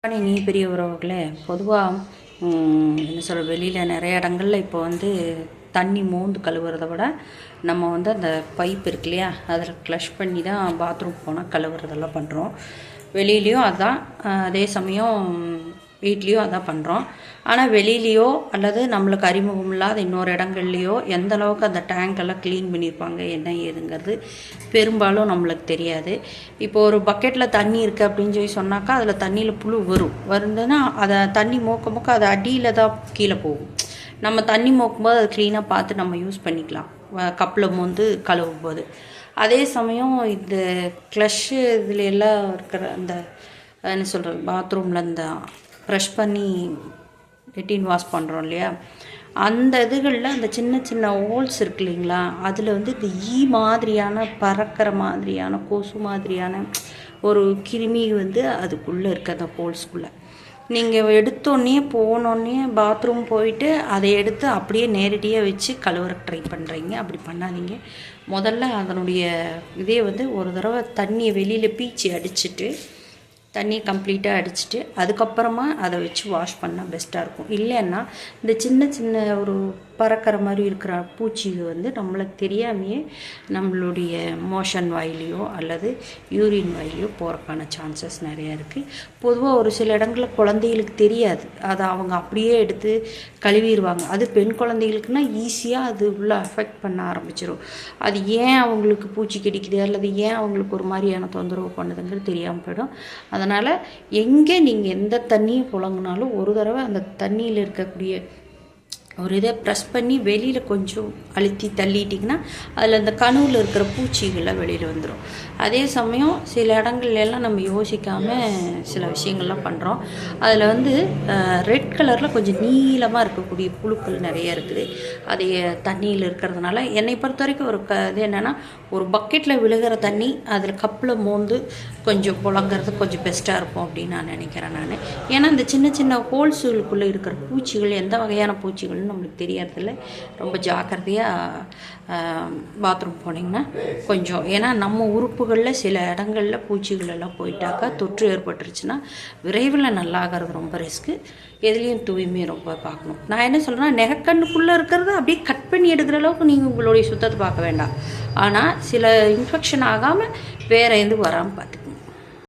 நீ பெரிய உறவுகளே பொதுவாக என்ன சொல்கிற வெளியில் நிறைய இடங்கள்ல இப்போ தண்ணி மோந்து கழுவுறத விட நம்ம அந்த பைப் இருக்கு இல்லையா அதில் க்ளஷ் பண்ணி தான் பாத்ரூம் போனால் கழுவுறதெல்லாம் பண்ணுறோம். வெளியிலையும் அதுதான், அதே சமயம் வீட்லேயும் அதான் பண்ணுறோம். ஆனால் வெளியிலையோ அல்லது நம்மளுக்கு அறிமுகம் இல்லாத இன்னொரு இடங்கள்லையோ எந்த அளவுக்கு அந்த டேங்கெல்லாம் க்ளீன் பண்ணியிருப்பாங்க என்ன ஏதுங்கிறது பெரும்பாலும் நம்மளுக்கு தெரியாது. இப்போ ஒரு பக்கெட்டில் தண்ணி இருக்குது அப்படின்னு சொல்லி சொன்னாக்கா அதில் தண்ணியில் புழு வருதுன்னா அதை தண்ணி மோக்க அது அடியில் தான் கீழே போகும். நம்ம தண்ணி மோக்கும்போது அதை க்ளீனாக பார்த்து நம்ம யூஸ் பண்ணிக்கலாம் கப்பில் கழுவும் போது. அதே சமயம் இந்த க்ளஷ்ஷு இதில் எல்லாம் இருக்கிற அந்த என்ன சொல்கிறது பாத்ரூமில் இந்த ப்ரஷ் பண்ணி லெட்டின் வாஷ் பண்ணுறோம் இல்லையா, அந்த இதுகளில் அந்த சின்ன சின்ன ஹோல்ஸ் இருக்கு இல்லைங்களா, அதில் இந்த மாதிரியான பறக்கிற மாதிரியான கொசு மாதிரியான ஒரு கிருமி அதுக்குள்ளே இருக்க அந்த ஹோல்ஸ்குள்ளே நீங்கள் எடுத்தோடனே போனோடனே பாத்ரூம் போயிட்டு அதை எடுத்து அப்படியே நேரடியாக வச்சு கழுவுற ட்ரை பண்ணுறீங்க. அப்படி பண்ணாதீங்க. முதல்ல அதனுடைய இதே ஒரு தடவை தண்ணியை வெளியில் பீச்சி அடிச்சுட்டு தண்ணியை கம்ப்ளீட்டாக அடிச்சுட்டு அதுக்கப்புறமா அதை வச்சு வாஷ் பண்ணால் பெஸ்ட்டாக இருக்கும். இல்லைன்னா இந்த சின்ன சின்ன ஒரு பறக்கிற மாதிரி இருக்கிற பூச்சி நம்மளுக்கு தெரியாமையே நம்மளுடைய மோஷன் வாயிலையோ அல்லது யூரின் வாயிலையோ போகிறக்கான சான்சஸ் நிறையா இருக்குது. பொதுவாக ஒரு சில இடங்களில் குழந்தைகளுக்கு தெரியாது, அதை அவங்க அப்படியே எடுத்து கழுவிடுவாங்க. அது பெண் குழந்தைகளுக்குன்னா ஈஸியாக அது உள்ள அஃபெக்ட் பண்ண ஆரம்பிச்சிடும். அது ஏன் அவங்களுக்கு பூச்சி கடிக்குது அல்லது ஏன் அவங்களுக்கு ஒரு மாதிரியான தொந்தரவு பண்ணுதுங்கிறது தெரியாமல் போயிடும். அதனால் எங்கே நீங்கள் எந்த தண்ணியை புழங்கினாலும் ஒரு தடவை அந்த தண்ணியில் இருக்கக்கூடிய ஒரு இதை ப்ரெஸ் பண்ணி வெளியில் கொஞ்சம் அழுத்தி தள்ளிட்டிங்கன்னா அதில் அந்த கனவுல இருக்கிற பூச்சிகள்லாம் வெளியில் வந்துடும். அதே சமயம் சில இடங்கள்லாம் நம்ம யோசிக்காமல் சில விஷயங்கள்லாம் பண்ணுறோம். அதில் ரெட் கலரில் கொஞ்சம் நீளமாக இருக்கக்கூடிய புழுக்கள் நிறைய இருக்குது. அது தண்ணியில் இருக்கிறதுனால என்னை பொறுத்த வரைக்கும் இது என்னென்னா ஒரு பக்கெட்டில் விழுகிற தண்ணி அதில் கப்பில் மோந்து கொஞ்சம் புழங்கிறது கொஞ்சம் பெஸ்ட்டாக இருக்கும் அப்படின்னு நான் நினைக்கிறேன். ஏன்னா இந்த சின்ன சின்ன ஹோல்ஸுகளுக்குள்ளே இருக்கிற பூச்சிகள் எந்த வகையான பூச்சிகள்னு நம்மளுக்கு தெரியறதில்ல. ரொம்ப ஜாக்கிரதையாக பாத்ரூம் போனீங்கன்னா கொஞ்சம், ஏன்னா நம்ம உறுப்புகளில் சில இடங்களில் பூச்சிகள் எல்லாம் போயிட்டாக்கா தொற்று ஏற்பட்டுருச்சுன்னா விரைவில் நல்லாகிறது ரொம்ப ரிஸ்க்கு. எதுலேயும் தூய்மையை ரொம்ப பார்க்கணும். நான் என்ன சொல்கிறேன்னா நெகக்கண்ணுக்குள்ளே இருக்கிறத அப்படியே கட் பண்ணி எடுக்கிற அளவுக்கு நீங்கள் உங்களுடைய சுத்தத்தை பார்க்க வேண்டாம். ஆனால் சில இன்ஃபெக்ஷன் ஆகாமல் வேறு எதுவும் வராமல் பார்த்து